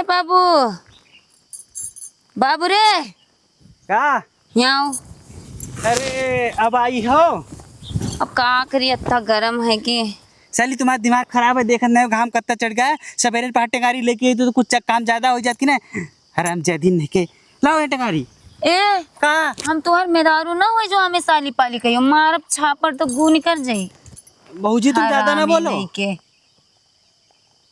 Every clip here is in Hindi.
बाबू बाबू रे का? यहाँ आओ। अरे अब आई हो? अब का करी, इतना गर्म है कि साली तुम्हारा दिमाग खराब है। देखा नहीं घाम कत्ता चढ़ गया। सवेरे पहाड़ टेंगारी लेके आई तो कुछ काम ज्यादा हो जाती ना। हराम जैदिन नहीं के लाओ ये टेंगारी। ए का? हम तुहार मेदारू ना हुए जो हमें साली पाली कही मारब छापर तो गू निकल जाई। बहुजी तुम ज्यादा ना बोलो। के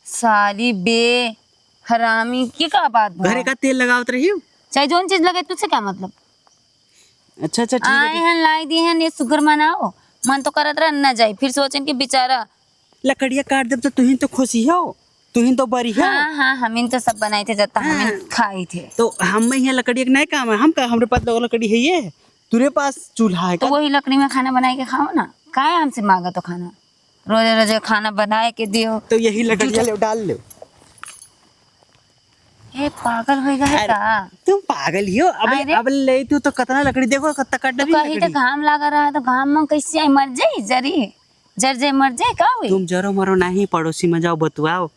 साली बे हरामी की का बात बा? घरे का तेल लगावत रही हो? चाहे जोन चीज लगे तुझसे क्या मतलब? अच्छा अच्छा ठीक आए है। हैं लाई दिए हैं ये सुगर मनाओ। मन तो करत रहा न जाए, फिर सोचें कि बेचारा। लकड़िया काट दे तो तुहिन तो खुशी हो, तुहिन तो बरी हो। हाँ हाँ हमिन तो सब बनाए थे जब हाँ। हमिन खाई थे। तो हम यहाँ लकड़िया का नहीं काम है। हम का हमारे पास दो लकड़ी है, ये तुरे पास चूल्हा है तो का? वही लकड़ी में खाना बनाए के खाओ ना। काहे हमसे मांगा तो खाना रोजे रोजे खाना बनाए के दियो। तो यही लकड़िया ले डाल ले। ये पागल हो गया है का? तुम पागल ही हो। अरे। अब ले तू तो कतना लकड़ी देखो कत्ता काट तो डबी कहीं तो लकड़ी। घाम लगा रहा है तो घाम में कैसे आई मर जाई जरी जर जाए मर जाए का हुई? तुम जरो मरो नहीं, पड़ोसी में जाओ बतुआओ।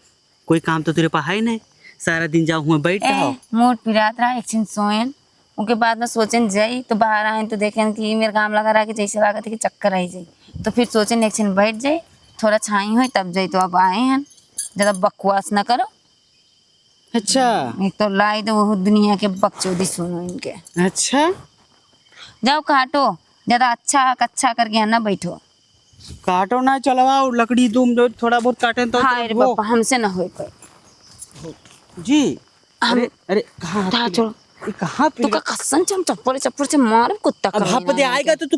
कोई काम तो तेरे पास है नहीं। सारा दिन जाओ हुआ बैठ जाओ। मोट पिरात रहा एक छिन सोएन उनके बाद में सोचन जाई तो बाहर आए तो देखें कि मेरे घाम लगा रहा कि जैसे लगा था कि चक्कर आई जाई। तो फिर सोचन एक छिन बैठ जाए थोड़ा छाई हो तब जाई। तो अब आए हैं ज़्यादा बकवास ना करो। अच्छा एक तो लाई तो वो दुनिया के बकचोदी सुनो इनके। अच्छा जाओ काटो ज़्यादा अच्छा कच्चा करके यहाँ ना बैठो। काटो ना चलवाओ लकड़ी। तुम जो थोड़ा बहुत काटे तो हाँ रे वो पापा हमसे ना हो पाए जी। अरे अरे कहाँ था छोड़ो। ये कहाँ तू का कसम चप्पल चप्पल से मार कुत्ता अब हप दे आएगा तो तू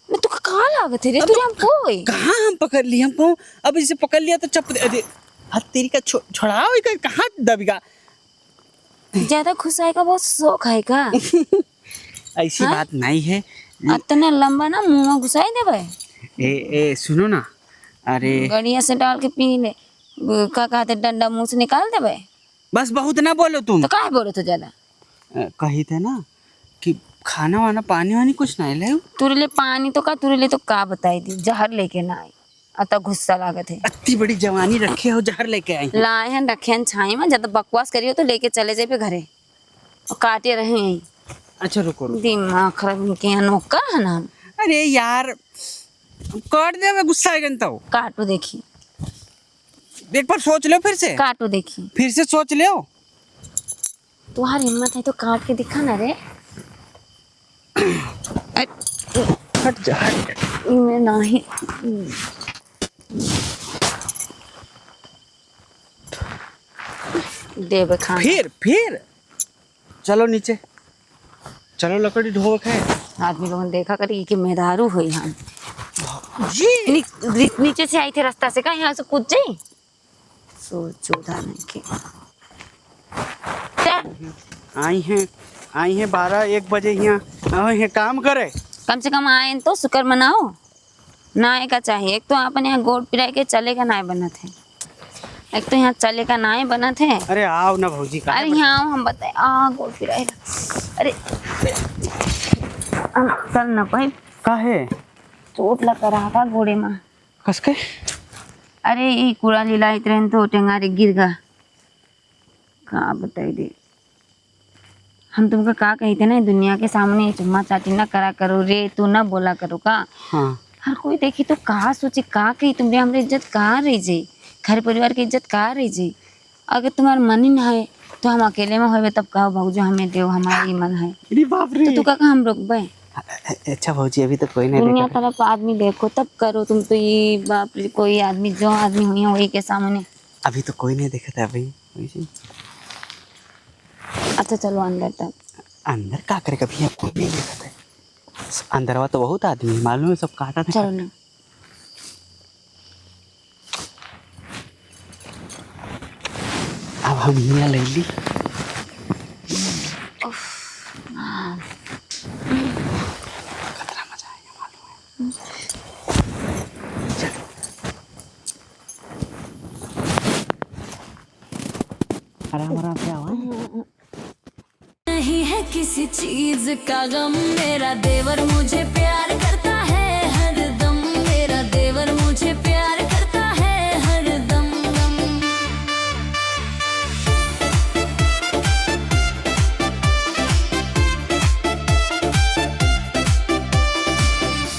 मैं तू का कहाँ लागत है रे तुझे हम कोई कहाँ हम पकड़ लिए हमको। अब इसे पकड़ लिया तो चप अरे हाथ तेरी का छोड़ाओ इका कहाँ दबेगा। ज्यादा खुशाई का बहुत शौक है का? ऐसी हाँ? बात नहीं है। इतना लंबा ना मुंह में घुसाई देवे। ए सुनो ना। अरे गड़िया से डाल के पी ले का कहते डंडा मुंह से निकाल देवे। बस बहुत ना बोलो तुम। तो काहे बोलो तो ज्यादा? कही थे ना कि खाना वाना पानी वानी कुछ नहीं ले। तुरे ले पानी तो तुरे ले तो का बताई थी जहर लेके ना आई। अतः गुस्सा लागत है। इतनी बड़ी जवानी रखे हो जहर लेके आई। लाए हैं रखे हैं छाई में ज्यादा बकवास करियो तो लेके चले जाए पे घरे और काटे रहे यहीं। अच्छा रुको रुको। दिमाग खराब इनके यहाँ नौकर है ना हम। अरे यार काट दे मैं गुस्सा आ गया। काटो देखी एक बार सोच लो फिर से। काटो देखी फिर से सोच लो। तुम्हारी हिम्मत है तो काट के दिखा ना रे। हट जा हट जा। इनमें नहीं देवे खाना। फिर चलो नीचे चलो लकड़ी ढो खाए। आदमी लोगों ने देखा करी कि मेदारू हुई हम जी नीचे से आई थे रास्ता से का यहाँ से कूद जाई। सोचो नहीं की आई हैं 12-1 बजे यहाँ आए हैं काम करे। कम से कम आए तो शुक्र मनाओ ना का चाहिए। एक तो अपन यहाँ गोड़ पिराई के चले का नाय बना थे। एक तो यहाँ चले का नाय बना थे। अरे आओ ना भौजी का। अरे यहाँ आओ हम बताए आ गोड़ पिराई। अरे हम चल ना पाए का है चोट लग रहा था घोड़े में। कस के? अरे ये कूड़ा लीला इतने तो टेंगारे गिर गा का बताई दे। हम तुमको का कही थे ना दुनिया के सामने चुम्मा चाटी ना करा करो रे तू ना बोला करो का। हाँ हर कोई देखी तो कहा सोचे का कही तुमने हमारी इज्जत कहाँ रह जाई। घर परिवार की इज्जत कहाँ रह जाई। अगर तुम्हारा मन ही ना है तो हम अकेले में होवे तब कहो भाऊजी हमें दो हमारा ही मन है। अरे बाप रे। तो तू का हम रुकबे? अच्छा भौजी अभी तो कोई नहीं दुनिया देखा। तरफ आदमी देखो तब करो। तुम तो ये बाप रे कोई आदमी जो आदमी हुई है वही के सामने। अभी तो कोई नहीं देखा था अभी। अच्छा चलो अंदर तक। अंदर का करे कभी आपको भी नहीं देखा था। अंदरवा तो बहुत आदमी मालूम है सब काटा था। चलो ना अब हम यहाँ ले ली। कितना मजा आएगा मालूम है। आराम आराम से आओ। नहीं है किसी चीज का गम मेरा देवर मुझे प्यार करता है हरदम मेरा देवर मुझे